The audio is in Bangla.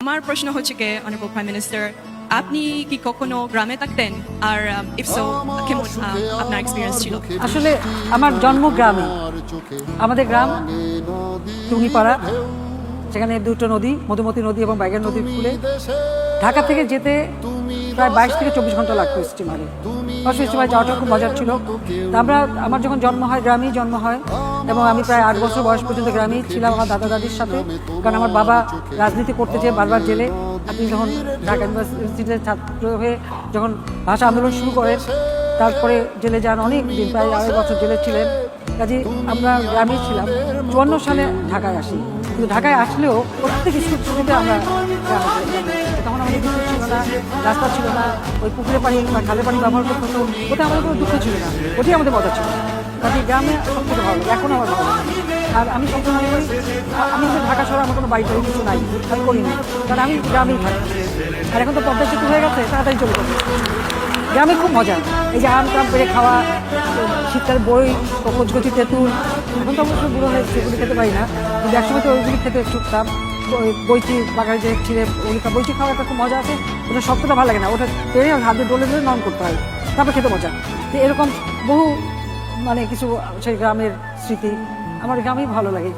আমার প্রশ্ন হচ্ছে কে অনারেবল প্রাইম মিনিস্টার, আপনি কি কখনো গ্রামে থাকতেন? আর ইফ সো, কেমন আপনার এক্সপিরিয়েন্স ছিল? আসলে আমার জন্ম গ্রামে। আমাদের গ্রাম টুঙ্গিপাড়া, সেখানে দুটো নদী, মধুমতি নদী এবং বাইগান নদীর কূলে। ঢাকা থেকে যেতে প্রায় 22 থেকে 24 ঘন্টা লাগতো স্টিমারে। স্টিমারে যাওয়াটা খুব মজার ছিল। আমার যখন জন্ম হয় গ্রামেই জন্ম হয়, এবং আমি প্রায় 8 বছর বয়স পর্যন্ত গ্রামেই ছিলাম আমার দাদা দাদির সাথে। কারণ আমার বাবা রাজনীতি করতে যেয়ে বারবার জেলে। আপনি যখন ঢাকা ইউনিভার্সিটিতে ছাত্র হয়ে যখন ভাষা আন্দোলন শুরু করেন, তারপরে জেলে যান, অনেক দিন, প্রায় 2.5 বছর জেলে ছিলেন। কাজে আমরা গ্রামেই ছিলাম। 54 সালে ঢাকায় আসি, কিন্তু ঢাকায় আসলেও প্রত্যেক স্কুল ছুটিতে আমরা গ্রামে। তখন আমাদের কিছু ছিল না, রাস্তা ছিল না, ওই পুকুরে পানি বা খালে পানি ব্যবহার করতে হতো। ওটা আমাদের কোনো দুঃখ ছিল না, ওটাই আমাদের মজা ছিল। কাজে গ্রামে সব থেকে ভালো, এখনও আমার ভালো লাগে। আর আমি সবসময় মনে করি, আমি কিন্তু ঢাকা শহরে আমার কোনো বাড়ি টাড়ি কিছু নাই, আমি করিনি, কারণ আমি গ্রামেই থাকি। আর এখন তো পদ্মা সেতু হয়ে গেছে, তাড়াতাড়ি চলে যাবে। গ্রামে খুব মজা, এই যে আম টাম পেরে খাওয়া, শীতকালে বই, কচকচি তেঁতুল। এখন তো অবশ্যই বুড়ো হয়ে সেগুলি খেতে পারি না, কিন্তু একসময় তো ওইগুলি খেতে ছুটতাম। বইচি বাগানে যে ছিঁড়ে বইচি খাওয়ার একটা খুব মজা আছে। ওটা শক্তটা ভালো লাগে না, ওটা পেরে হাতে ডলে ডলে নন করতে হয়, তারপর খেতে মজা। তো এরকম বহু কিছু সেই গ্রামের স্মৃতি আমার গ্রামেই ভালো লাগে।